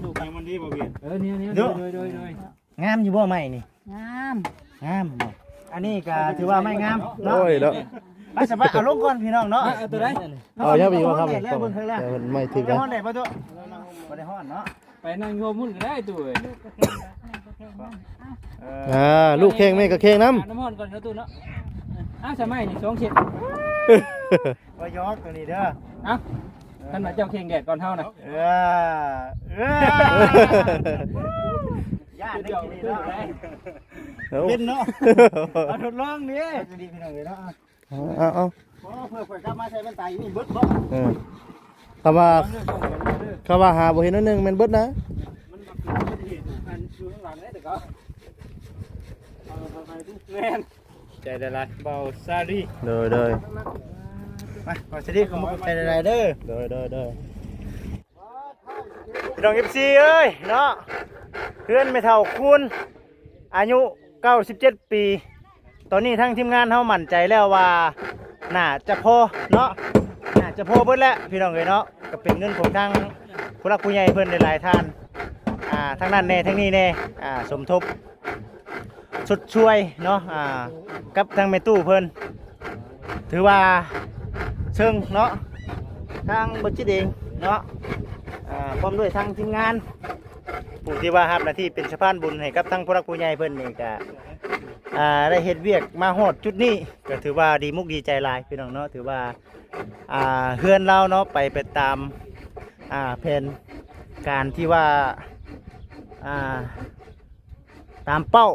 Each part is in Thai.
ตู้แข่งมันดีบ่เบียด เนี่ยโดยงามอยู่บ่ไม้นี่ งาม งามบ่อันนี้ก็ถือว่าไม่งามเนาะ โอ้ยเนาะ ไปสบายเอาลงก่อนพี่น้องเนาะ เอาตัวไหน เอาอย่าไปว่าครับ แล้วเบิ่งเพิ่นแล้ว แต่มันไม่ถึง ได้ กัน ฮ้อนได้บ่ตัวบ่ได้ฮ้อนเนาะ ไปนั่งโยมมุ่นก็ได้ตู้เอ้ย ลูกแข้งแม่ก็แข้งน้ น้ำมันก่อนเขาตู้เนาะอ้าวสมัยนี่2เช็ด ำ บ่ยอกตัวนี้เด้อ เอ้าท่านมาเจ้าเข่งแดดก่อนเท่านะ ย่าได้กินเนาะ เอา เป็นเนาะเอาทดลองนี่จะดีพี่น้องเลยเนาะ เอา เพื่อข่อยกลับมาใช้เป็นตายอยู่นี่เบิดบ่ คำว่าหาบ่เห็นนั่นนึงมันเบิดนะ มันบักเหตุอันอยู่ข้างหลังได้แต่ก็แม่นใจได้ละเบาซารี เด้อ มาขอสวัสดีขอมาใจหลายๆเด้อ พี่น้อง FC เอ้ยเนาะเพื่อนไม่เท่าคุณอายุ97ปีตอนนี้ทั้งทีมงานเฮามั่นใจแล้วว่าน่าจะพอเนาะน่าจะพอเบิดแล้วพี่น้องเอ้ยเนาะก็เป็นเงินของทางผู้หลักผู้ใหญ่เพิ่นหลายๆท่านทั้งนั้นแน่ทั้งนี้แน่สมทบสุดช่วยเนาะกับทางแม่ตู้เพิ่นถือว่าเชิงเนาะทางบัญชีเองเนาะพร้อมด้วยทางทีมงานผู้ที่ว่ารับหน้าที่เป็นสะพานบุญให้กับทางผู้หลักผู้ใหญ่เพิ่นนี่ก็ได้เฮ็ดเวียกมาฮอดจุดนี้ก็ถือว่าดีมุกดีใจหลายพี่น้องเนาะถือว่าเฮือนเราเนาะไปตามแผนการที่ว่าตามเป้า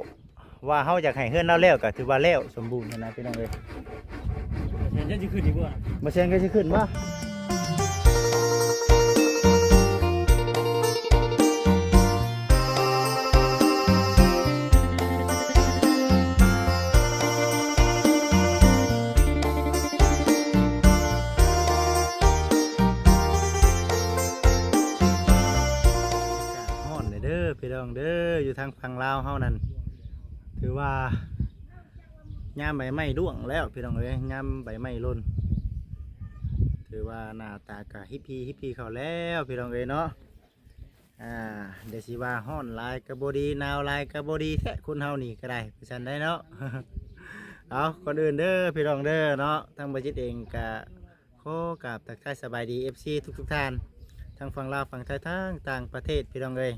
ว่าเฮาอยากให้เฮือนเราแล้วก็ถือว่าแล้วสมบูรณ์นะพี่น้องเอ้ย เห็นจะขึ้นดีบ่ บ่เซ็นก็สิขึ้นบ่พี่น้องเด้ออยู่ทางฝั่งลาวเฮานั่นถือว่ายามใบไม้ร่วงแล้วพี่น้องเอ้ยยามใบไม้หล่นถือว่าหน้าตากะฮิปปี้เข้าแล้วพี่น้องเอ้ยเนาะเดี๋ยวสิว่าฮ้อนลายกระบดีหนาวลายกระบดีแท้คุณเฮานี่ก็ได้พี่ชันได้เนาะ เอาก่อนอื่นเด้อพี่น้องเด้อเนาะทางบัญชีเองกะขอกราบทักทายสบายดี FC ทุกท่านทางฝั่งลาวฝั่งไทยทั้งต่างประเทศพี่น้องเอ้ย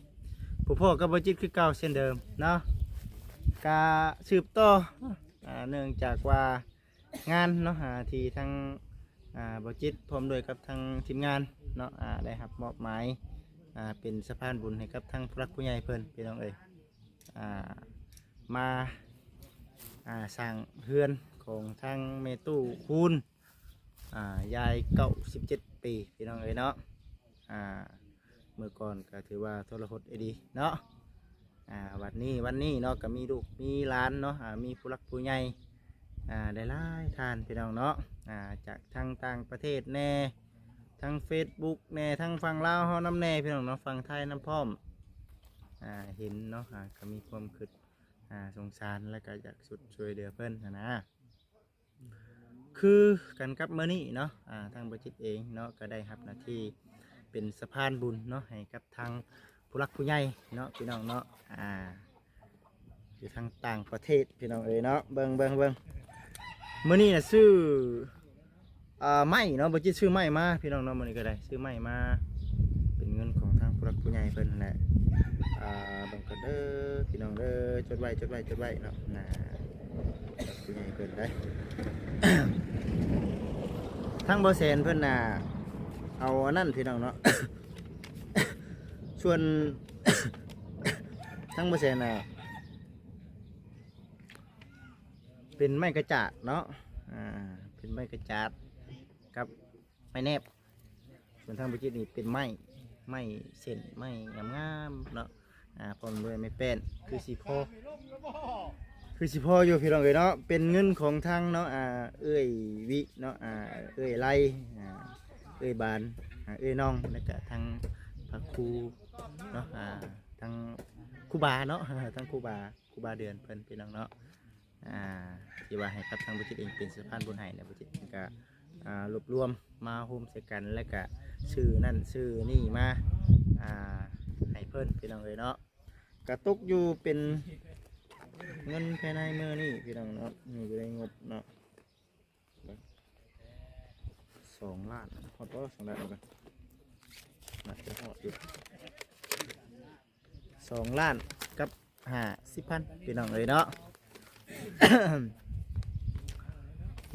ผู้พ่อกับบจิตคือเก่าเช่นเดิมเนาะกาสืบต่อเนื่องจากว่างานเนาะที่ทางบจิตพร้อมด้วยกับทางทีมงานเนาะได้รับมอบหมายเป็นสะพานบุญให้กับทางผู้รักผู้ใหญ่เพิ่นพี่น้องเอ้ยมาสร้างเฮือนของทางเมตู้คูณยาย97 ปีพี่น้องเอ้ยเนาะเมื่อก่อนก็ถือว่าโทรหดดีเนาะวันนี้เนาะก็มีลูกมีหลานเนาะมีผู้รักผู้ใหญ่ได้หลายท่านพี่น้องเนาะจากทางต่างประเทศแน่ทาง Facebook แน่ทางฝั่งลาวเฮาน้ำแน่พี่น้องเนาะฝั่งไทยน้ำพร้อมเห็นเนาะก็มีความคิดสงสารและก็อยากสุดช่วยเหลือเพิ่นนะคือกันกับมื้อนี้เนาะทางบริษัทเองเนาะก็ได้รับหน้าที่เป็นสะพานบุญเนาะให้กับทางผู้รักผู้ใหญ่เนาะพี่น้องเนาะอยู่ทางต่างประเทศพี่น้องเอ๋ยเนาะเบิ่งมื้อนี้น่ะซื้อไม้เนาะบ่จิซื้อไม้มาพี่น้องเนาะมื้อนี้ก็ได้ซื้อไม้มาเป็นเงินของทางผู้รักผู้ใหญ่เพิ่นแหละเบิ่งกันเด้อพี่น้องเด้อจดไว้เนาะผู้ใหญ่เพิ่นได้ ทางบ่แสนเพิ่นน่ะเอาอันนั้นพี่น้องเนาะ ส่วน ทั้งเปอร์เซ็นต์น่ะเป็นไม้กระจาดเนาะเป็นไม้กระจาดกับไม้แนบส่วนทางบริษัทนี่เป็นไม้เส้นไม้งามๆเนาะพร้อมด้วยไม้แป้นคือสีพออยู่พี่น้องเอ๋ยเนาะเป็นเงินของทางเนาะเอ้ยวิเนาะเอ้ยไล่เอ้ยบานเอ้ยน้องแล้วก็ทางพระครูเนาะทางครูบาเนาะทางครูบาเดือนเพิ่นพี่น้องเนาะที่ว่าให้กับทางบริษัทเองเป็นสะพานบุญให้เนี่ยบริษัทก็รวบรวมมาโฮมใส่กันแล้วก็ชื่อนั่นชื่อนี่มาให้ เพิ่นพี่น้องเอ้ยเนาะกระตุกอยู่เป็นเงินภายในมือนี่พี่น้องเนาะนี่อยู่ในงบเนาะ2 ล้านฮอดบ่2 ล้านกันน่าจะฮอดอยู่2 ล้านกับ50,000พี่น้องเอ้ยเนาะ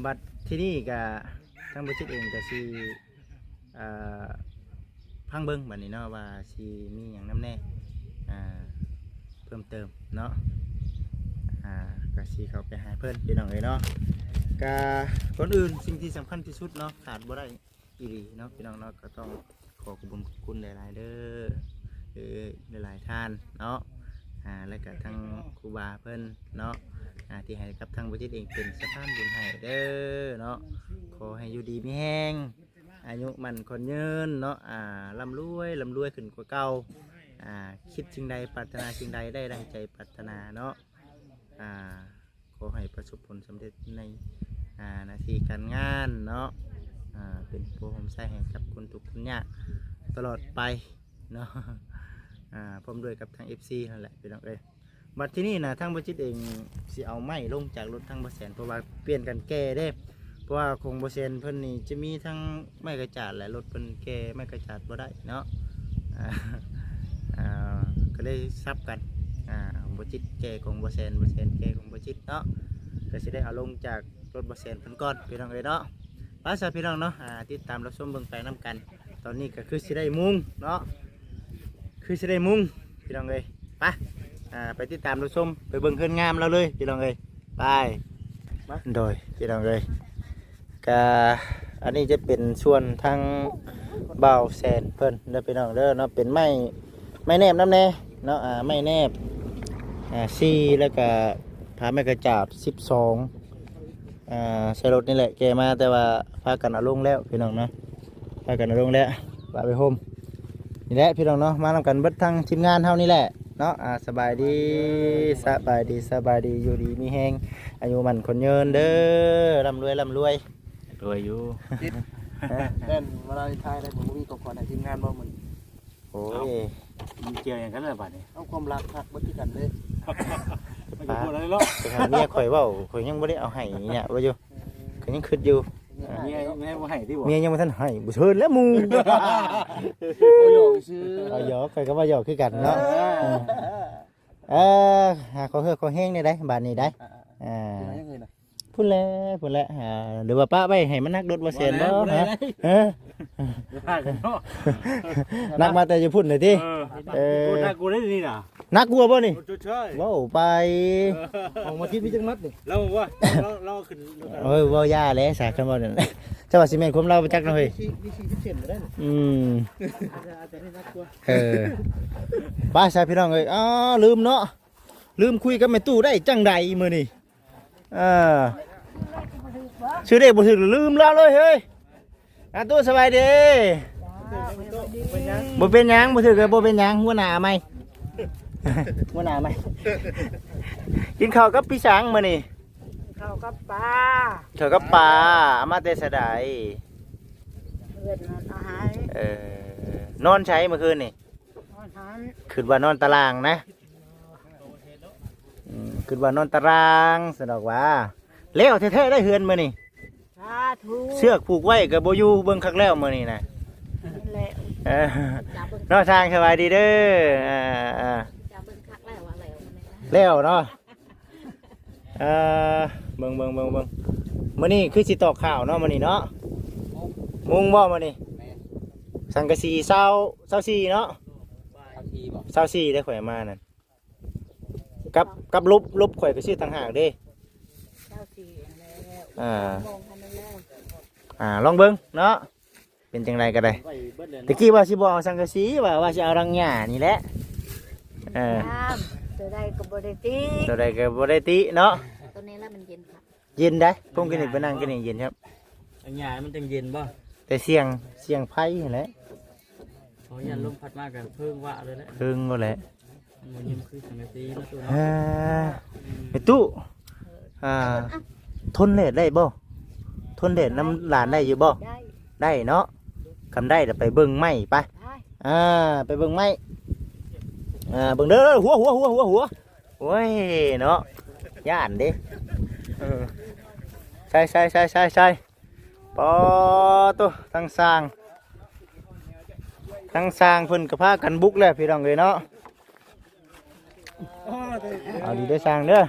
บัตรที่นี่ก็ทางบริษัทเองก็สิพังเบิ้งบัดนี้เนาะว่าสิมีอย่างน้ำแน่เพิ่มเติมเนาะก็สิเข้าไปหาเพิ่นพี่น้องเอ้ยเนาะก็ก่อนอื่นสิ่งที่สำคัญที่สุดเนาะขาดบ่ได้อีหลีเนาะพี่น้องเนาะก็ต้องขอขอบคุณหลายๆเด้อหลายๆท่านเนาะแล้วก็ทั้งครูบาเพิ่นเนาะที่ให้กับทางบริษัทเองเป็นสะพานบุญให้เด้อเนาะขอให้อยู่ดีมีแห้งอายุมันคนยืนเนาะร่ำรวยขึ้นกว่าเก่าคิดสิ่งใดปรารถนาสิ่งใดได้ดังใจปรารถนาเนาะขอให้ประสบผลสำเร็จในหน้าที่การงานเนาะเป็นโปรโมชั่นให้กับคนทุกคนยากตลอดไปเนาะพร้อมด้วยกับทาง FC นั่นแหละพี่น้องเอ้ยบัดที่นี่นะทางบริษัทเองสิเอาไม้ลงจากรถทางบ่แสนเพราะว่าเปลี่ยนกันแก้เด้เพราะว่าคงบ่แสนเพิ่นนี่จะมีทั้งไม้กระจาดและรถเพิ่นแก้ไม้กระจาดบ่ได้เนาะก็เลยซับกันบริษัทแก้ของบ่แสนแก้ของบริษัทเนาะก็สิได้เอาลงจากรถบ่แสนเพิ่นก่อนพี่น้องเอ้ยเนาะไปซะพี่น้องเนาะติดตามรับชมเบิ่งไปนํกันตอนนี้ก็คือสิได้มุงเนาะคือสิได้มุงพี่น้องเอ้ยไปติดตามรับชมไปเบิ่งเพื่อนงามเราเลยพี่น้องเอ้ยไปโดยพี่น้องเอ้ยก็อันนี้จะเป็นส่วนทางเบาแสนเพิ่นเด้อพี่น้องเด้อเนาะเป็นไม้แนบน้ำแน่เนาะไม้แนบ4แล้วก็ผาไม้กระจาด12ใช้รถนี่แหละแกมาแต่ว่าพากันเอาลงแล้วพี่น้องเนาะพากันเอาลงแล้วว่าไปโฮมนี่แหละพี่น้องเนาะมานำกันเบิดทางทีมงานเฮานี่แหละเนาะสบายดีอยู่ดีมีแห้งอายุมันคนเยินเด้อร่ำรวยรวยอยู่ เล่นเวลาทายได้ผมมีก่อนในทีมงานบ่มัน โอ้ย มันเกี่ยวอย่างกันเลยบัดนี้ เอาความรักหักบ่ที่กันเลย ไม่ได้พูดอะไรหรอก ไปหาเมียข่อยเว้าข่อยยังบ่ได้เอาให้เนี่ยว่าอยู่ข่อยยังคิดอยู่ เมียบ่ให้ที่บ่ เมียยังบ่ทันให้บ่เชิญแล้วหมู่ เอาหยอกซื้อ เอาหยอกข่อยก็ว่าหยอกคือกันเนาะหาขอเฮือกขอแห้งได้ได้บาดนี้ได้ยังไงนะ พูดแล้วหรือว่าป้าไปให้มันนักรถบ่เสียนบ่ฮะพากันเนาะ นักมาแต่จะพูดหน่อยติกูได้กูได้นี่น่ะ นักกลัวบ่นี่ ใช่ ว้าวไป ออกมาที่พี่จังมัดนี่ เราว่าเราขึ้น ว้าวย่าแล้วสาคำบ่นั่นจังหวัดสิแม่นคุมเราไปจักเนาะเฮ้ย มีชีวิตเช่นบ่ได้ อาจจะได้นักกลัวไปสายพี่น้องเอ้ยลืมเนาะลืมคุยกับแม่ตู้ได้จังใดมื้อนี้ชื่อเด็กบ่ถึกลืมแล้วเลยเฮ้ยตู้สบายดีบ่เป็นหยังบ่ถึกบ่เป็นหยังหัวหน้าไหมหัวหน้าไหมกินข้าวกับพี่ช้างมื้อนี้ ข้าวกับปลา ข้าวกับปลาเอามาแต่สะใด เพื่อนอาหาร นอนใช้เมื่อคืนนี่ อาหาร คิดว่านอนตารางนะคิดว่านอนตารางสนอกว่าแล้วแท้ๆได้เฮือนมื้อนี่ สาธุ เชือกผูกไว้กับโบอยูเบิ่งคักแล้วมื้อนี่นะ นั่นแหละ จับเบิ่ง นอกทางสบายดีเด้อจับเบิ่งคักแล้วว่าแล้วมันนะ แล้วเนาะเบิ่งมื้อนี้คือสิตอกข้าวเนาะมื้อนี้เนาะมุงบ่มื้อนี้สังกะสี24เนาะ24ได้ข่อยมานั่นกับลบข่อยก็ซื้อต่างหากเด้ เจ้าสี่แล้วมองทันแล้ว ลองเบิ่งเนาะเป็นจังไดก็ได้ตะกี้ว่าสิบ่เอาสังกะสีว่าสิเอารังหญ้านี่แหละน้ำตัวใดก็บ่ได้ตี ตัวใดก็บ่ได้ติเนาะ ตัวนี้แล้วมันเย็นครับ เย็นได้ผมกินนี่ไปนั่งกินนี่เย็นครับ อันใหญ่มันจังเย็นบ่ แต่เสียงไผ่นี่แหละ โอ้ยลมพัดมากันเพิ่งว่าเลยแหละ เพิ่งก็แหละ มันยิ้มคือสังกะสีนะตัว ไอ้ตู้ทนแดดได้บ่ทนแดดน้ำหลานได้อยู่บ่ ได้ ได้เนาะคำได้เดี๋ยวไปเบิ่งไม้ไป ได้ ไปเบิ่งไม้ เบิ่งเด้อหัวโอ้ยเนาะย่านเด้ใช่ปอตัวทั้งสร้างเพิ่นก็พากันบุกแล้วพี่น้องเอ้ยเนาะเอาดีได้อสร้างเด้อ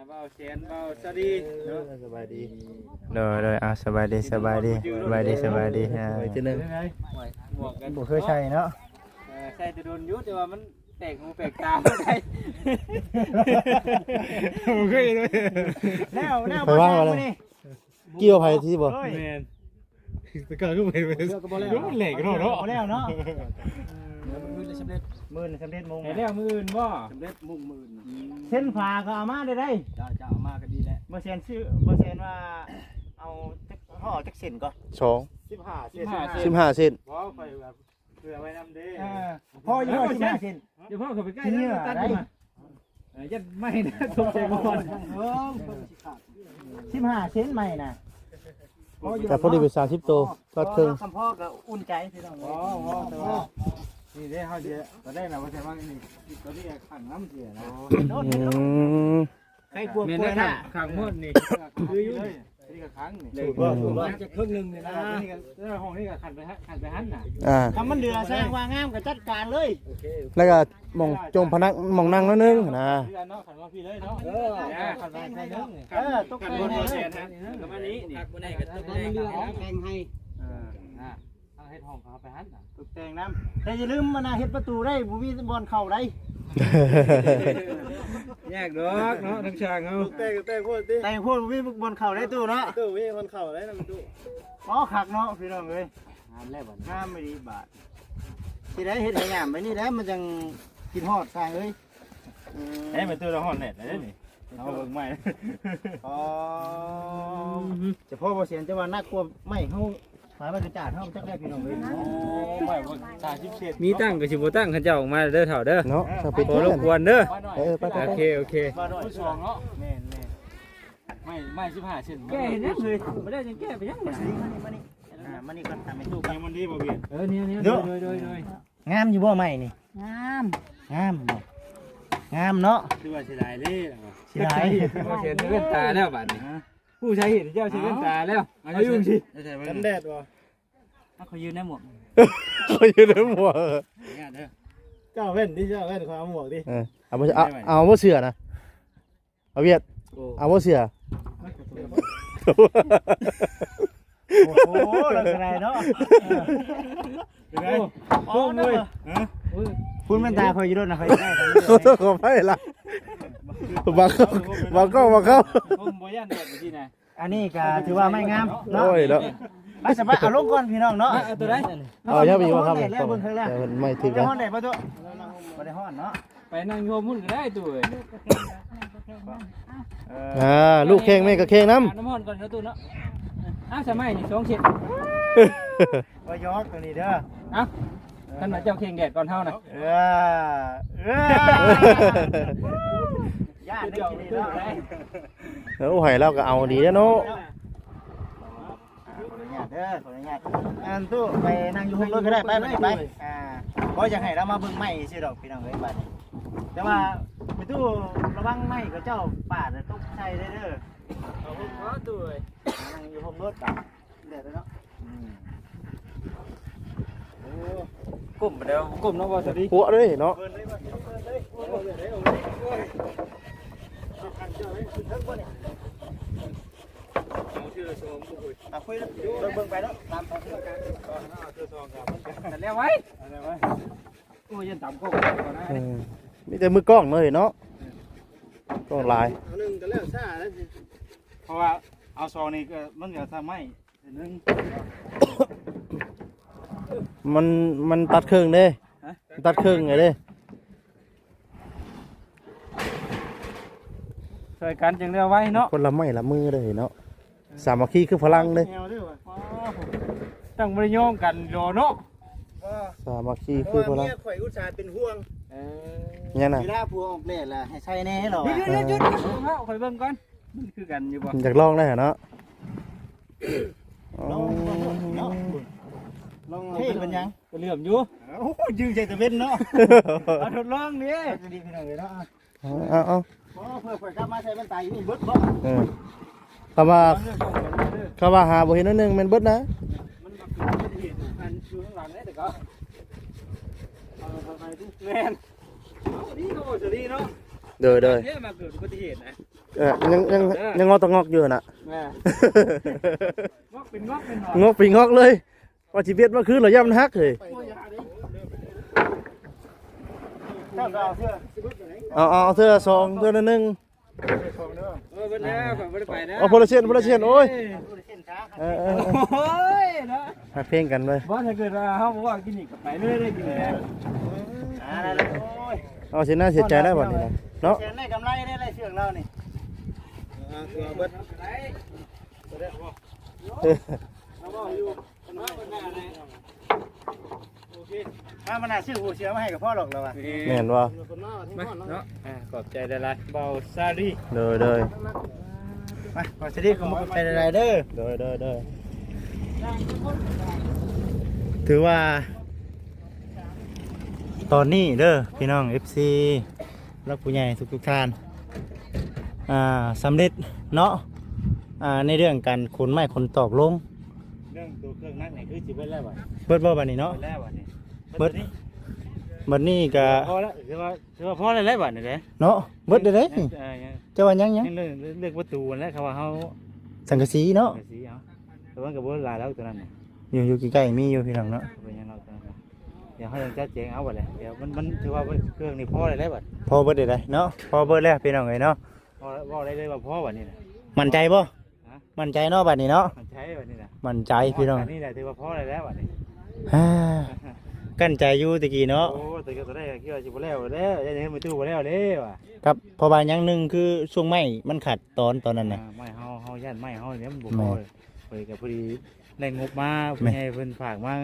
เบาเสียนเบาสวัสดีเนาะ สบายดี เด้อเอาสบายดีฮะ ไปทีนึง หมวกกัน บ่เคยใช้เนาะ ใส่จะโดนยุแต่ว่ามันแปลกหูแปลกตาไม่ได้บ่เคยเลย แล้ว ไปว่าอะไรเกี่ยวไผที่บ่ แม่นแต่ก็คือเป็นมันแหลกเนาะ แล้วเนาะ มือเลยสำเร็จ มื้อนี้สำเร็จมง เห็นแล้วมืออื่นบ่สำเร็จมุ่งมือ เส้นฟ้าก็เอามาได้ จะเอามาก็ดีแล้ว บ่เซ็นชื่อบ่เซ็นว่าเอาจักห่อจักเส้นก่อน 2 15 15เซน เพราะไปแบบเผื่อไว้นำเด้ พ่ออยู่ว่า15เส้น เดี๋ยวพ่อเข้าไปใกล้แล้วตัดมายัดไม่นะทุกใจก่อน 15เส้นใหม่น่ะ แต่พอดีไป30โตตัดครึ่ง คำพ่อก็อุ่นใจพี่น้อง อ๋อแต่ว่านี่ได้เฮาเดียวตอนแรกน่ะว่าแต่ว่านี่ตอนนี้ขังน้ำเสียนะ ใครกลัว เมียน ป่ว ได้ ยน่ะ ขังหมดนี่คืออยู่นี่ก็ขังนี่จะครึ่งนึงนี่นะนี่ก็ห้องนี่ก็ขันไปหันน่ะ คำมันเหลือแสดงว่างามก็จัดการเลย แล้วก็มองจมพนักมองนั่งนิดนึงนะ พี่อันเนาะขันมาพี่เลยเนาะขันไปใส่นึง ตก ขัน แต่ บ ง น ให้ เสียนะประมาณนี้นี่ บนไหนก็ตกแต่งแข่งให้ ทางให้ห้องเขาไปหันน่ะ ตกแต่งน้ำแต่อย่าลืมมันเฮ็ดประตูได้บ่มีบอลเข้าได้ แยกดอกเนาะทั้งช่างเฮา แต่โคตรดิ แต่พูดบ่มีบอลเข้าได้ตู้เนาะ ตู้มีคนเข้าได้นำตู้ อ๋อคักเนาะพี่น้องเอ้ย งานแล้วบัด งามไม่ดีบาทสิได้เฮ็ดให้งามไปนี่แหละมันจังกินฮอดสร้างเอ้ย เฮ้ยมันตัวละห้องเน็ตได้นี่เอาเบิ่งใหม่ อ๋อจะพ่อบ่เสียนจะว่านักกว่าไม่เฮาหมายว่ากระจาดเฮาจักได้พี่น้องเอ้ย ไม่ว่าตาชิบเช็ดมีตั้งกับชิบตั้งขันเจ้าออกมาเด้อเถ่าเด้อ เนาะถ้าเป็น ขอรบกวนเด้อ ไป โอเคโอเค มาหน่อย ผู้ชองเนาะแม่ไม่15เช่นแก้เห็นยังเลยไม่ได้จังแก้ไปยังเนี่ย มานี่ก่อนทำให้ตู้ ยังมันดีบ่เบียดเนี่ยโดย งามอยู่บ่ใหม่นี่ งาม งามบ่งามเนาะ คือว่าสิได้เล่ สิได้ บ่เห็นเว้นตาแล้วบัดนี้ผู้ใช้เห็นเจ้าสิเว้นตาแล้วเอายุ่งสิ กันแดดบ่ เขายืนได้หมด เขาอยู่ในหมวก งานเด้อ เจ้าเว้นดิเจ้าเว้นความหมวกดิเอาบ่เสือนะเอาเวียดเอาบ่เสือ โอ้โหลักษณะเนาะ เป็นไง อ๋อเลยคุณมันตาคอยอยู่ด้วยนะคอยได้ ขอโทษขอไปละบางเข้า ผมบ่ย่านแบบนี้นะ อันนี้ก็ถือว่าไม่งามเนาะ โอ้ยแล้ว ไปสบายเอาลงก่อนพี่น้องเนาะ ตัวไหน เอาอย่าไปว่าครับ แล้วเบิ่งเท่าแล้ว แต่มันไม่ถึง ได้ นะ ฮ้อนได้บ่ตัวบ่ได้ฮ้อนเนาะ ไปนั่งโยมมุ่นก็ได้ตัว ลูกแข้งแม่ก็แข้งน้ำ น้ำมันก่อนเนาะตัวเนาะอ้าวสมัยนี่2เช็ด บ่ยอกตัวนี้เด้อ เอ้าท่านมาเจ้าเข่งแดดก่อนเฮานะ ญาติได้กินเนาะ โอ้ยเราก็เอาดีแล้วเนาะ เด้อขออนุญาตอันตู้ไปนั่งอยู่ห้องรถก็ได้ไปเพราะอยากให้เรามาเบิ่งไม้สิดอกพี่น้องเอ้ยบัดนี้แต่ว่าไปตู้ระวังไม้กับเจ้าป่าตกใส่เด้อ เอาผมขอตัว นั่งอยู่ห้องรถกับเดี๋ยวเนาะ กลุ่มเดียวกลุ่มน้องบอสวัสดี หัวเลยเนาะ คุยเบิ่งไปแล้วตามไป แต่แล้วไว้โอ้ยันต่ำก็ก่อนนะ มีแต่มือกล้องเลยเนาะกล้องลาย นึงก็แล้วซ่าแล้วเพราะว่าเอาซองนี่ก็มันจะทำให้นึง มันตัดเครื่องเด้ตัดเครื่องไงเด้ ช่วยกันจังเรียกไว้เนาะ คนละไม้ละมือเลยเนาะสามัคคีคือพลังเลย ตั้งบริโยงกันรอเนาะ สามัคคีคือพลัง ข่อยอุตส่าห์เป็นห่วง เนี่ยนะ เวลาผัวออกเล่ล่ะให้ใช้แน่หรอ หยุดคอยเบิ่งก่อนมันคือกันอยู่บ่ อยากลองได้เหรอเนาะ ลองเนาะ ลอง เท่เป็นยัง ก็เหลื่อมอยู่ โอ้ยืงใจตะเวนเนาะ เอาทดลองนี่ จะดีพี่น้องเลยเนาะ เอา เพื่อข่อยกลับมาใส่บันไดนี่เบิดบ่ คำว่าหาบ่เห็นนั่นนึงมันเบิดนะ มันมาเกิดอุบัติเหตุอันอยู่ข้างหลังนี่แต่ก็เอาทำไมดิแม่นเอาดีเขาบอกจะดีเนาะ เด้อ เนี่ยมาเกิดอุบัติเหตุนะ ยังงอตงอกอยู่น่ะ แม่งอกเป็นหน่อย งอกปีงอกเลยว่าชีวิตเมื่อคืนเราย่ำฮักเลย เจ้าก็เอาเสื้อ เอาเสื้อซองเสื้อนึง เป็นแล้วผมไม่ได้ไปนะ เอาพลเชียนโอ้ย โอ้ยนะ มาเพลงกันเลย ว่าถ้าเกิดเขาบอกว่ากินอีกกับไปเรื่อยได้กินแล้ว เอาเสียหน้าเสียใจได้บ่นี่เนาะ เสียงได้กำไรได้ไรเชือกเรานี่ ตัวเบิดเราบอกอยู่คนว่าคนหน้าเลยโอเค ถ้ามันน่าซื้อหัวเชือกมาให้กับพ่อหรอกเราอ่ะ แม่นบ่ มาเนาะขอบใจได้ไรเบาซาดี เด้อ มาขอสวัสดีขอบใจไรเด้อ เด้อถือว่า ตอนนี้เด้อพี่น้อง FC และผู้ใหญ่ทุกท่านสำเร็จเนาะในเรื่องการขนไม้ขนตอกลง เรื่องตัวเครื่องนั่งไหนคือจิบไว้แล้วบ่ เบิดบ่บัดนี้เนาะ แล้วบ่นี่ เบิดบัดนี้ก็ พอแล้วถือว่าพอแล้วบ่นี่เด้ เนาะเบิดได้เด้ ยัง เจ้าว่ายัง เรื่องประตูแล้วเขาว่าเขา สังกะสีเนาะ สีเอาแต่ว่ากับโบราณแล้วตัวนั้นน่ะ อยู่ใกล้ๆมีอยู่พี่น้องเนาะ เป็นยังเราตัวนั้นเดี๋ยวเขาจะจัดแจงเอาบ่เลยเดี๋ยวมันถือว่าเครื่องนี่พอได้บ่ พอเบิดได้เนาะพอเบิดแล้วพี่น้องเอ้ยเนาะ พอได้เลยว่าพอบ่นี่น่ะ มั่นใจบ่มั่นใจเนาะบัดนี้เนาะ มันใช้บ่นี่น่ะ มั่นใจพี่น้อง นี่แหละถือว่าพอได้แล้วบ่นี่ ฮ่ากั้นใจอยู่ตะกี้เนาะ โอ้แต่ก็ได้คิดว่าสิบ่แล้วแล้วยังให้มันตู้บ่แล้วเด้ว่ะ ครับเพอบาอย่างหนึงคือช่วงไม้มันขัดตอนนั้นน่ะ ไม่เฮาย่านไม่เฮาเนี่ยมันบ่พอเลยก็พอดีได้งบมาให้เพิ่นฝากมา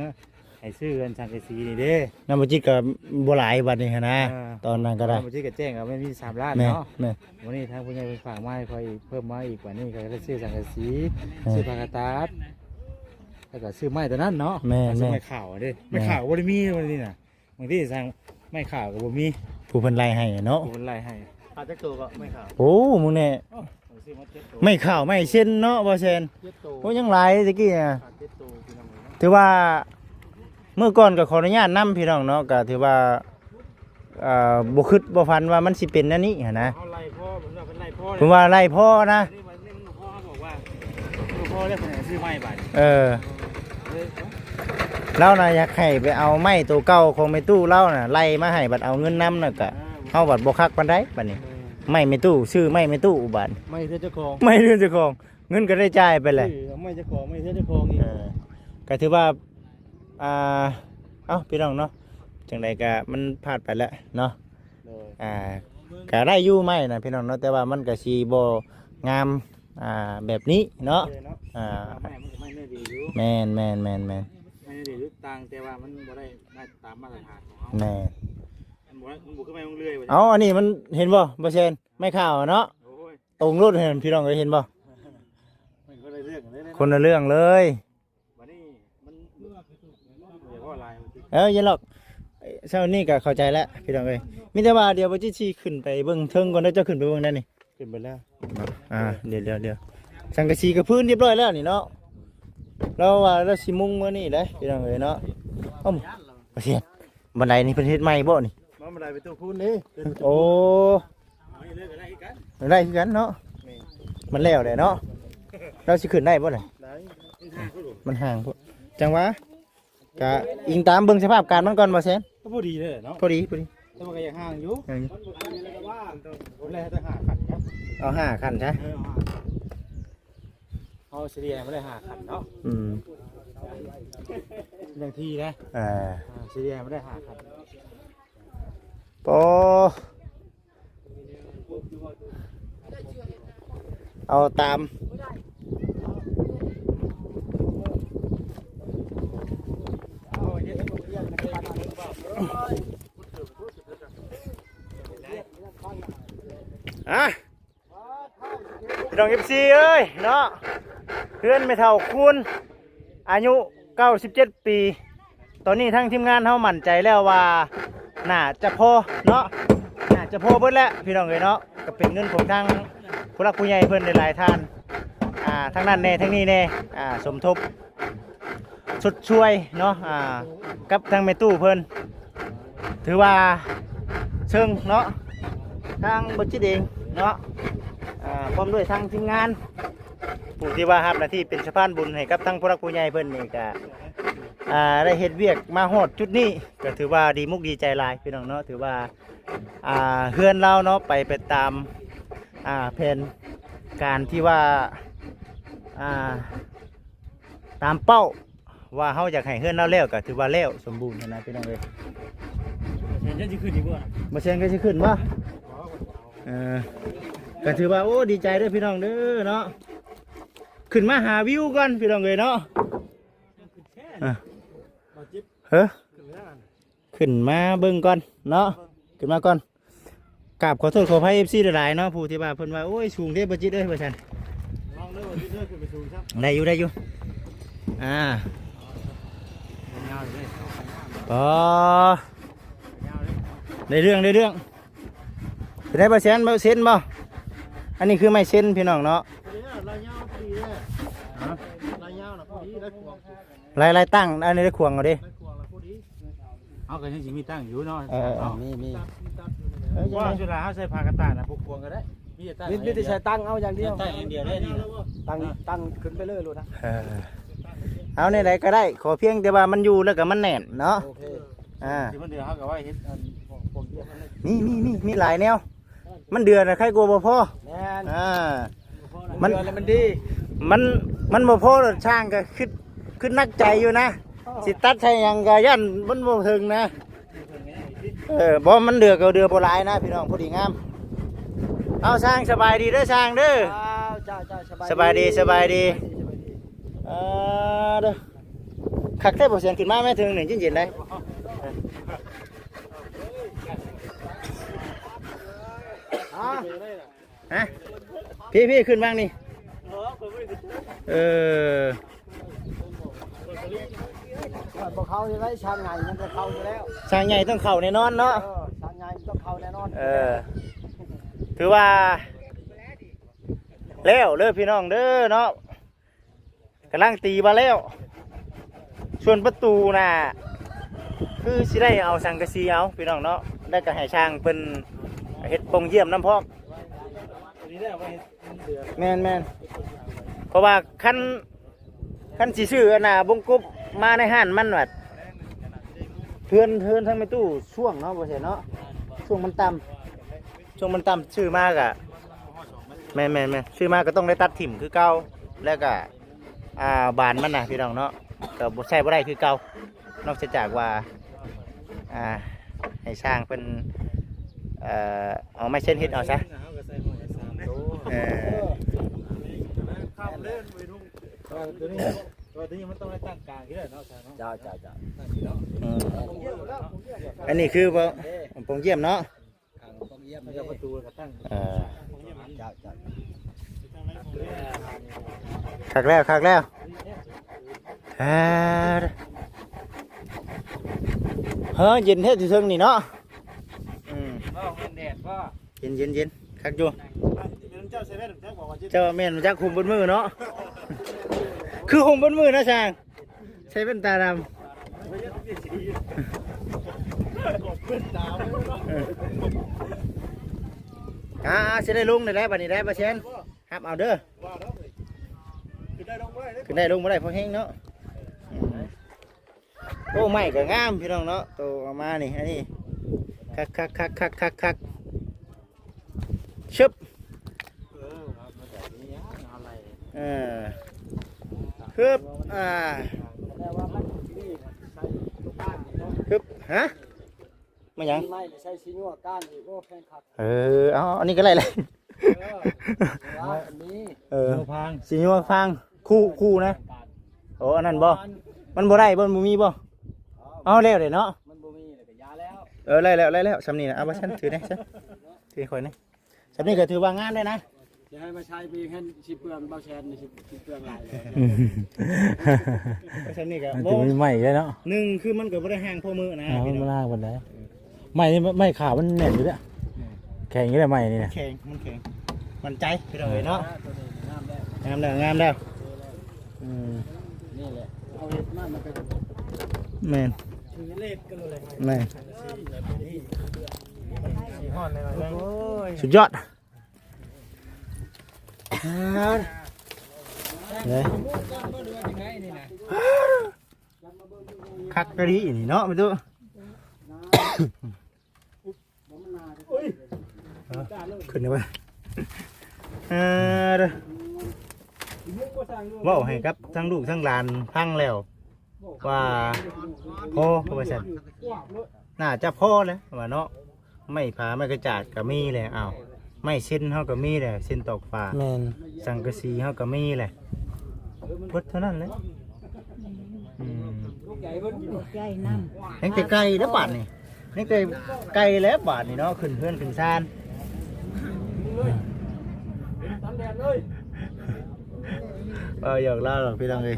ให้ซื้อกันสังกะสีนี่เด้ น้ำมันจิตก็บ่หลายบัดนี้หั้นนะตอนนั้นก็ได้ เมื่อกี้ก็แจ้งว่าไม่มี3ล้าน แม่ เนาะ แม่ วันนี้ทางผู้ใหญ่เพิ่นฝากมาให้ค่อยเพิ่มมาอีกกว่านี้ก็ได้ซื้อสังกะสีซื้อผ้ากระตาดแล้วก็ซื้อไม้ตัวนั้นเนาะ แม่ ซื้อ แม่ ไม้ขาวเด้ไม้ขาวบ่ได้มีวันนี้น่ะบางทีสั่งไม้ขาวก็บ่มี ผู้เพิ่นไล่ให้เนาะ ผู้เพิ่นไล่ให้อาจจะตัวก็ไม้ขาว โอ้มึงแน่ ซื้อมา7ตัว ไม่ข้าวไม่เส้นเนาะบ่เซน 7ตัว โอ้ยังหลายตะกี้น่ะ 7ตัวพี่น้องเนาะ ถือว่าเมื่อก่อนก็ขออนุญาตนํพี่น้องเนาะก็ถือว่าบ่คิดบ่ฝันว่ามันสิเป็นอันนี้หันนะ เฮาไล่พ่อผมว่าเพิ่นไล่พ่อ เพิ่นว่าไล่พ่อนะ นี่มันนี่พ่อบอกว่าพ่อได้เพิ่นให้ซื้อไม้บาด เราน่ะอยากให้ไปเอาไม้ตัวเก่าของแม่ตู้เราน่ะไล่มาให้บัดเอาเงินนํน่ะก็เฮาบัดบ่คักปานใดบัดนี้ไม้แม่ตู้ซื้อไม้แม่ตู้บัด ไม่เจ้าของ ไม่เรื่องเจ้าของเงินก็ได้จ่ายไปเลย ไม่เจ้าของไม่เจ้าของอีก ก็ถือว่าเอ้าพี่น้องเนาะจังใดก็มันพลาดไปแล้วเนาะก็ได้อยู่ไหมนะพี่น้องเนาะแต่ว่ามันก็สีบ่งามแบบนี้เนาะไม่ได้ดีอยู่ แม่น ไม่ได้ดีอยู่ต่างแต่ว่ามันบ่ได้ตามมาตรฐานของเขา แม่น มันบุกขึ้นไปเรื่อยๆ เอาอันนี้มันเห็นบ่บ่เชนไม่ข่าวเนาะ โอ้ย ตรงรถเห็นพี่น้องเห็นบ่ มันก็ได้เรื่องเลยนะ คนละเรื่องเลย วันนี้มันเดี๋ยวก็ลาย อย่าหรอกเช้านี้ก็เข้าใจแล้วพี่น้องเอ้ยมีแต่ว่าเดี๋ยวบ่จิสิขึ้นไปเบิ่งเทิงก่อนเด้อเจ้าขึ้นไปเบิ่งได้นี่ ขึ้นไปแล้ว เดี๋ยวสังกะสีกับพื้นเรียบร้อยแล้วนี่เนาะเราว่าเราสิมุงมื้อนี้ได้พี่น้องเอ้ยเนาะอ้อมบ่เสียบันไดนี่เพิ่นเฮ็ดใหม่บ่นี่ มันบันไดไปตู้คูณนี่ โอ้ได้คือกันเนาะมันแล้วแหละเนาะเราสิขึ้นได้บ่ล่ะมันห่างพุ่นจังหวะก็อิงตามเบิ่งสภาพการมันก่อนบ่แซน ก็พอดีเลยเนาะ พอดี แต่มันก็ยังห่างอยู่ผมเลยจะหาขันครับ เอา5คันซะ เอาเสียไม่ได้หาขันเนาะ อย่างที่นะเสียไม่ได้หาขัน ปอเอาตามพี่น้องFCเอ้ยเนาะเพื่อนไม่เท่าคุณอายุ97 ปี ตอนนี้ทั้งทีมงานเฮามั่นใจแล้วว่าน่าจะพอเนาะน่าจะพอเบิดแล้วพี่น้องเอ้ยเนาะก็เป็นเงินของทางผู้หลักผู้ใหญ่เพิ่นหลายๆท่านทั้งนั้นแน่ทั้งนี้แน่สมทบสุดช่วยเนาะกับทางแม่ตู้เพิ่นถือว่าเชิงเนาะทางบัญชีเองเนาะพร้อมด้วยทางทีมงานผู้ที่ว่ารับหน้าที่เป็นสะพานบุญให้กับทางผู้หลักผู้ใหญ่เพิ่นนี่ก็ได้เฮ็ดเวียกมาฮอดจุดนี้ก็ถือว่าดีมุกดีใจหลายพี่น้องเนาะถือว่าเฮือนเราเนาะไปตามแผนการที่ว่าตามเป้าว่าเฮาอยากให้เฮือนเราแล้วก็ถือว่าแล้วสมบูรณ์นะพี่น้องเอ้ย เห็นจะขึ้นดีกว่า บ่เช่นก็สิขึ้นบ่ก็ถือว่าโอ้ดีใจเด้อพี่น้องเด้อเนาะขึ้นมาหาวิวก่อนพี่น้องเอ้ยเนาะขึ้นมาเบิ่งก่อนเนาะขึ้นมาก่อนกราบขอโทษขออภัย FC หลายๆเนาะผู้ที่ว่าเพิ่นว่าโอ้ยสูงเด้บ่จิตเอ้ยว่าซั่นลองเด้อว่าสิเด้อขึ้นไปสูงครับ ได้อยู่ยาวเลย อ๋อได้เรื่องได้บ่เซนบ่อันนี้คือไม้เส้นพี่น้องเนาะลายยาวพอดีเลยลายยาวน่ะพอดีแล้วขวง ลายตั้งอันนี้ได้ควงเอาดิ เอาก็ยังสิมีตั้งอยู่เนาะมี ว่าจุฬาเขาใส่ผ้ากระต่ายนะพวกควงก็ได้มีแต่ใช้ตั้งเอาอย่างเดียว ตั้งอย่างเดียวได้นี่ ตั้งขึ้นไปเลยลูกนะเอาในไหนก็ได้ขอเพียงแต่ว่ามันอยู่แล้วก็มันแน่นเนาะที่มันเดือดเขาก็ว่าเฮ็ดผมเดียวมีหลายแนวมันเดือดนะใครกลัวบ่พอมันมันดีมันบ่พอรถช่างก็ขึ้นนักใจอยู่นะสิตัดใช่ยังกะยันมันบ่ถึงนะบ่มันเดือก็เดือบ่หลายนะพี่น้องพอดีงามเอาช่างสบายดีเด้อช่างเด้อสบายดีเด้อคักแท้บ่เสียงขึ้นมาแม่ถึง1เย็นๆได้ฮะพี่ขึ้นบ้างนี่บอกเขาจะได้ชางใหญ่มันจะเข้าอยู่แล้ว ชางใหญ่ต้องเข่าแน่นอนเนาะชางใหญ่ต้องเข้าแน่นอนถือว่าแล้วเด้อพี่น้องเด้อเนาะกำลังตีมาแล้วส่วนประตูน่ะคือสิได้เอาสังกะสีเอาพี่น้องเนาะได้ก็ให้ช่างเป็นเฮ็ดปงเยี่ยมน้ำพอกแม่นเพราะว่าคันสิซื้อน่ะบงกบมาในห้านมันว่าเทือนทั้งไม่ตู้ช่วงเนาะบ่ใช่เนาะช่วงมันต่ำซื้อมากอะแม่ซื้อมาก็ต้องได้ตัดถิ่มคือเก่าแล้วก็บานมันน่ะพี่น้องเนาะก็บ่ใช่บ่ได้คือเก่านอกจากว่าให้สร้างเป็นเอาไม้เส้นเฮ็ดเอาซะตัวนี้มันต้องได้ตั้งกลางที่ได้เนาะจ้าอันนี้คือปงเยี่ยมเนาะปงเยี่ยมแล้วประตูก็ตั้งคักแล้วเย็นเท่ที่ซึ่งนี่เนาะแดดก็เย็นคักอยู่เจ้าแม่นจักคุมบนมือเนาะคือคุมบนมือนะช่างใช้เป็นตาดำจะได้ลงได้บัดนี้ได้บ่เชนครับเอาเด้อขึ้นได้ลงบ่ได้เพราะแห้งเนาะโอ้ไม่ก็งามพี่น้องเนาะโตออกมานี่อันนี้คักชึบฮึบฮึบฮะไม่ยังไม่ใช่ชิ้นหัวก้านอีกโอ้แพงขัดเอาอันนี้ก็ไรเลยอันนี้สีนัวพังคู่นะโอ้อันนั้นบ่มันบ่ได้บ่มีบ่เอาแล้วเด้เนาะมันบ่มีเลยก็ยาแล้วไล่แล้วสำนี่นะเอาบ่ฉันถือได้ฉันถือข่อยนี่สำนี่ก็ถือว่างานได้นะ จะให้มาใช้ปีแค่ชิเปลืองเบาแชนชิเปลืองหลายเลย เพราะฉะนั้นนี่ก็ มัน บ่ จะมีใหม่เลยเนาะ หนึ่งคือมันก็บ่ได้ห่างพ่อมือนะ มัน พี่น้อง มาลากวันไหนใหม่นี่ไม่ขาวมันแน่นอยู่เนี่ยแข็งอยู่เลยใหม่นี่นะ แข็งมันแข็งมันใจพี่น้องเอ้ยเนาะ ตัวนี้น้ำแล้ว งามแล้วงามแล้วอืม นี่แหละเอาเห็ดมันเป็น แม่น ถือเลขกันเลย แม่น สีห่อนเลยโอ้ย สุดยอดเลยคักกะดีนี่เนาะมันตัวขึ้นได้ปะเด้อเว้าให้กับทั้งลูกทั้งหลานพังแล้วว่าพ่อเขาไปสั่นน่าจะพ่อแล้วว่าเนาะไม่ผาไม่กระจาดก็มีแหละอ้าวไม่เส้นเฮาก็มีแหละเส้นตอกฟ้า แมน สังกะสีเฮาก็มีแหละเบิดเท่านั้นเลยอืม ใจน้ ยังแต่ไก่แล้วบาทนี่ยังแต่ไก่แล้วบาทนี่เนาะขึ้นเพื่อนขึ้นซาน ตำแดดเลย อยากเล่าหรอกพี่ตังเลย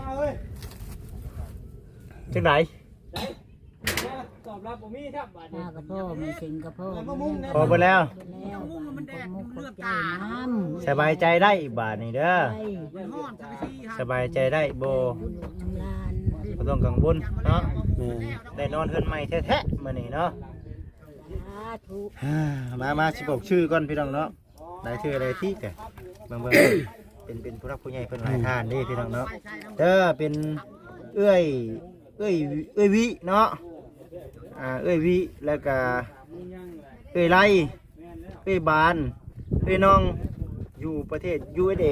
จังไหน ตอบรับผมมีครับบาด ำตากับพ่อไม่สิงกับพ่อ พอไปแล้ว แล้วมันแดดมันเลือดตาน้ำ สบายใจได้อีกบาทนี่เด้อ ใจ สบายใจได้โบ น้ำลาน บ่ต้องกังวลเนาะ แมน ได้นอนเฮือนใหม่แท้ๆมื้อนี้เนาะ สาธุ มาสิบอกชื่อก่อนพี่น้องเนาะได้ชื่ออะไรที่แกเบิ่งเป็นผู้รักผู้ใหญ่เพิ่นหลายท่านเด้พี่น้องเนาะเด้อเป็นเอ้ยวิเนาะเอ้ยวิแล้วก็เอ้ยไล่เอ้ยบานเอ้ยน้องอยู่ประเทศ USA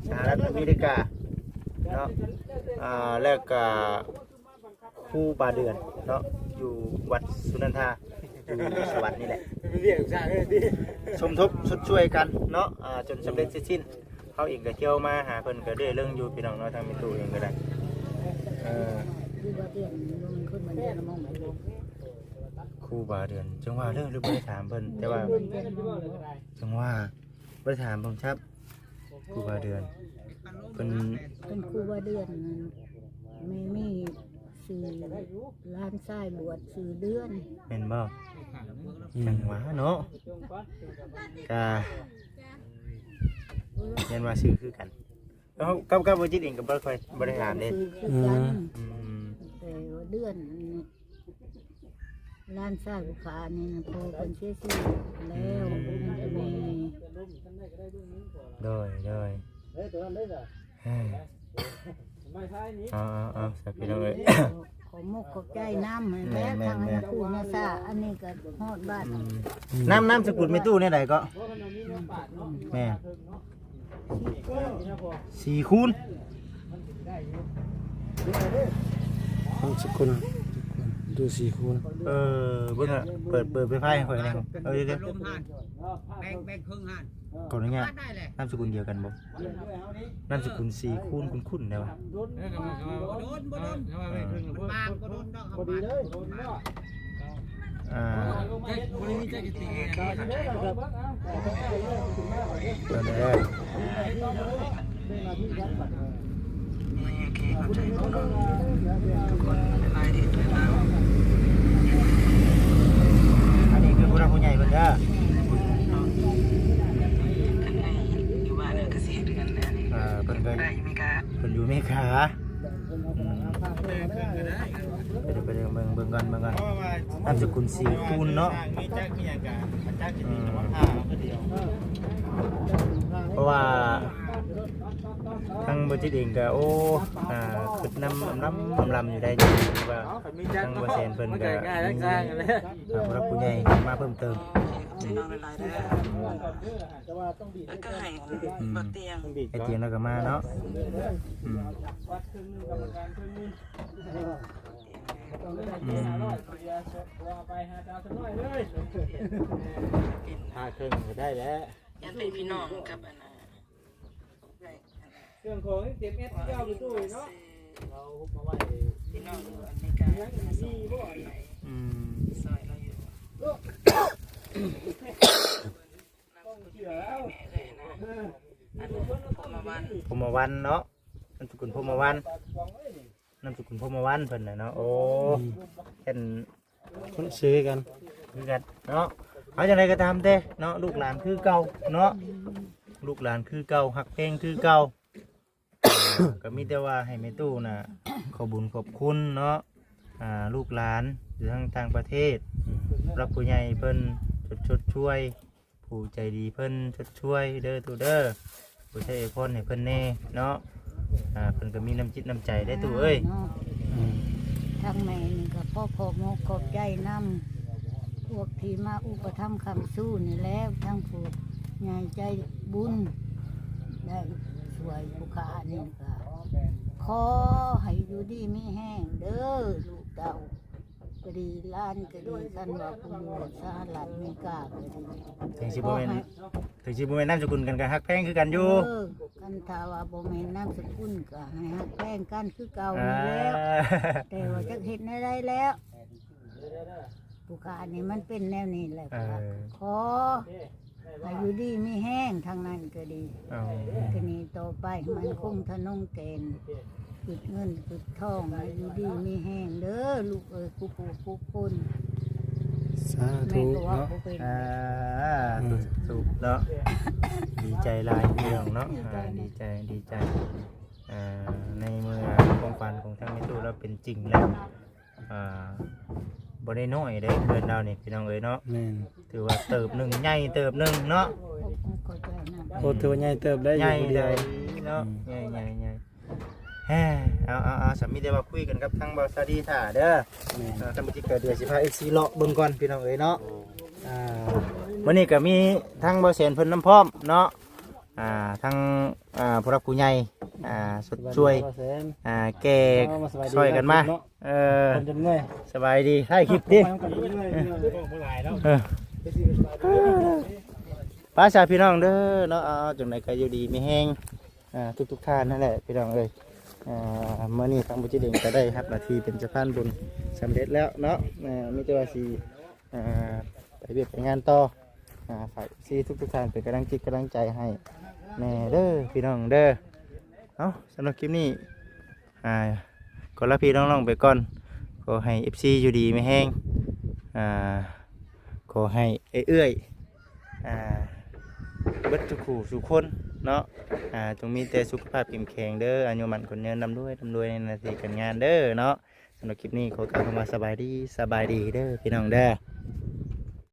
สหรัฐอเมริกาเนาะแล้วก็ครูบาเดือนเนาะอยู่วัดสุนันทาอยู่สวรรค์นี่แหละ เรียกช่างเลยดิ สมทบชดช่วยกันเนาะจนสำเร็จเสร็จสิ้นเขาเองก็เที่ยวมาหาเพิ่นก็ได้เรื่องอยู่พี่น้องเนาะทางมิตรเองก็ได้คือว่าเตียนลงขึ้นมาเดินมองไปเลย ครูบาเดือนจังว่าเรื่องหรือบ่ได้ถามเพิ่นแต่ว่าจังว่าบ่ได้ถามผมครับครูบาเดือนเพิ่น เป็นครูว่าเดือนไม่มีสื่อร้านทรายบวชสื่อเดือน แม่นบ่จังว่าเนาะก็เรียนว่าชื่อคือกันแล้วกับบ่จิตเองก็บ่ค่อยบ่ได้ถามเด้ สื่อคือกัน อืม แต่ว่าเดือนร้านทรายบุคานี่นะพอคนเสียชีวิตแล้วมันจะมี โดย เฮ้ยตัวนั้นได้จ้ะ เฮ้ย ไม่ใช่นี้ เอาสักพี่น้องเอ้ย ขอมุกขอบใจน้ำให้แล้วทางให้ผู้มาซาอันนี้ก็ฮอดบ้าน น้ำสกุลไม่ตู้เนี่ยใดก็ เพราะมันมีเนื้อปาดเนาะ แม่ เนาะนี่นะพอ 4 คูณ ต้องสกุลดูสีคูณ เบิ่งอ่ะเปิดไฟไฟให้ข่อยหน่อยเดี๋ยว ลมหันแบ่งครึ่งหัน ก่อนนี้นามสกุลเดียวกันบ่นามสกุล4 คูณคุ้นๆได้ป่ะ โดนบ่โดนบางก็โดนดอกพอดีเลยโดนเนาะ บริวิจัยกิติเปิดเลยอันนี้คือผู้รักผู้ใหญ่เพิ่นเด้อเพิ่นอยู่อเมริกาไปเบิ่งก่อนนามสกุล4 คูณเนาะเพราะว่าทางบริษัทเองก็คือน้ำลำอยู่ได้ดีว่าทางบริษัทเพิ่นก็รับผู้ใหญ่มาเพิ่มเติมไอเตียงแล้วก็มาเนาะหาเครื่องก็ได้แล้ว ยันเป็นพี่น้องกับอันน่ะ เครื่องของเต็มเอสเจ้าไปตู้เนาะเรามาไว้ พี่น้องอเมริกา ดีบ่ ซอยเราอยู่ ต้องเชื่อแล้ว พมวันเนาะนามสกุลพมวันนามสกุลพมวันเพิ่นน่ะเนาะโอ้เป็น คนซื้อกัน คือกันเนาะเอาจังไดก็ตามเด้เนาะลูกหลานคือเก่าเนาะลูกหลานคือเก่าฮักเพลงคือเก่า ก็มีแต่ว่าให้แม่ตู้น่ะขอบุญขอบคุณเนาะลูกหลานอยู่ทั้งต่างประเทศรับผู้ใหญ่เพิ่นชดช่วยผู้ใจดีเพิ่นชดช่วยเด้อตู้เด้อผู้ใจพรให้เพิ่นแน่เนาะเพิ่นก็มีน้ำจิตน้ำใจได้ตู้เอ้ย นาะทั้งแม่นี่ก็พ่อขอบมกขอบใจนำพวกที่มาอุปถัมภ์คำสู้นี่แล้วทั้งผู้ใหญ่ใจบุญได้ช่วยผู้ขานี่ก็ขอให้อยู่ดีมีแห้งเด้อลูกเต่าก็ดีล้านก็ดีท่านว่าผู้อยู่สหรัฐอเมริกาก็ดี ถึงสิบ่แม่นนามสกุลกันก็ฮักแพงคือกันอยู่ กันถ้าว่าบ่แม่นนามสกุลก็ให้ฮักแป้งกันคือเก่า อ่า นี่แล้วแต่ว่าจะเฮ็ดได้แล้วผู้ขานี่มันเป็นแนวนี้แหละค่ะขอให้อยู่ดีมีแห้งทางนั้นก็ดี เอา ทีนี้ต่อไปมันคงทะนงเกณฑ์ปิดเงินปิดทองให้อยู่ดีมีแห้งเด้อลูกเอ้ยผู้ปู่ผู้คุณ สา แม่ ธุ ก็ว่า เนาะ บ่เป็น สุขเนาะดีใจหลายพี่น้องเนาะดีใจในเมื่อความฝันของทั้งแม่ตู้เราเป็นจริงแล้วบ่ได้น้อยได้เพื่อนเราเนี่ยพี่น้องเอ้ยเนาะ แม่น ถือว่าเติบหนึ่งใหญ่เติบหนึ่งเนาะ เข้าใจนะ โคตรถือว่าใหญ่เติบได้อ ให ยู่ ญ่ ผู้เดี เล ยวย เนาะใหญ่แฮ่เอาสามีได้มาคุยกันกับทางบอสดีถ่าเด้อ แม่น ท่านผู้ชมเกิดเดือน15 FC เลาะเบิ่งก่อนพี่น้องเอ้ยเนาะวันนี้ก็มีทั้งบ่แสนเพิ่นน้ำพร้อมเนาะทั้งผู้รักผู้ใหญ่สดช่วยแก่ช่วยกันมาคนจนเมื่อย สบายดีให้คลิปดิ ป้าชาพี่น้องเด้อเนาะจังไหนก็อยู่ดีมีแห้งทุกท่านนั่นแหละพี่น้องเอ้ยเมื่อนี้ทางบุญจิเด่งก็ได้ครับนาทีเป็นสะพานบุญสำเร็จแล้วเนาะมีแต่ว่าสิไปเบียดไปงานต่อฝากซีทุกท่านเป็นกำลังจิตกำลังใจให้แม่เด้อพี่น้องเด้อเอาสำหรับคลิปนี้ก็ลาพี่น้องๆไปก่อนขอให้ FC อยู่ดีไม่แห้งขอให้เอื้อยเบิดทุกคู่ทุกคนเนาะจงมีแต่สุขภาพเข้มแข็งเด้ออายุมันคนเนินนำด้วยในหนาทีการงานเด้อเนาะสำหรับคลิปนี้ขอกล่าวคำว่าสบายดีเด้อพี่น้องเด้อ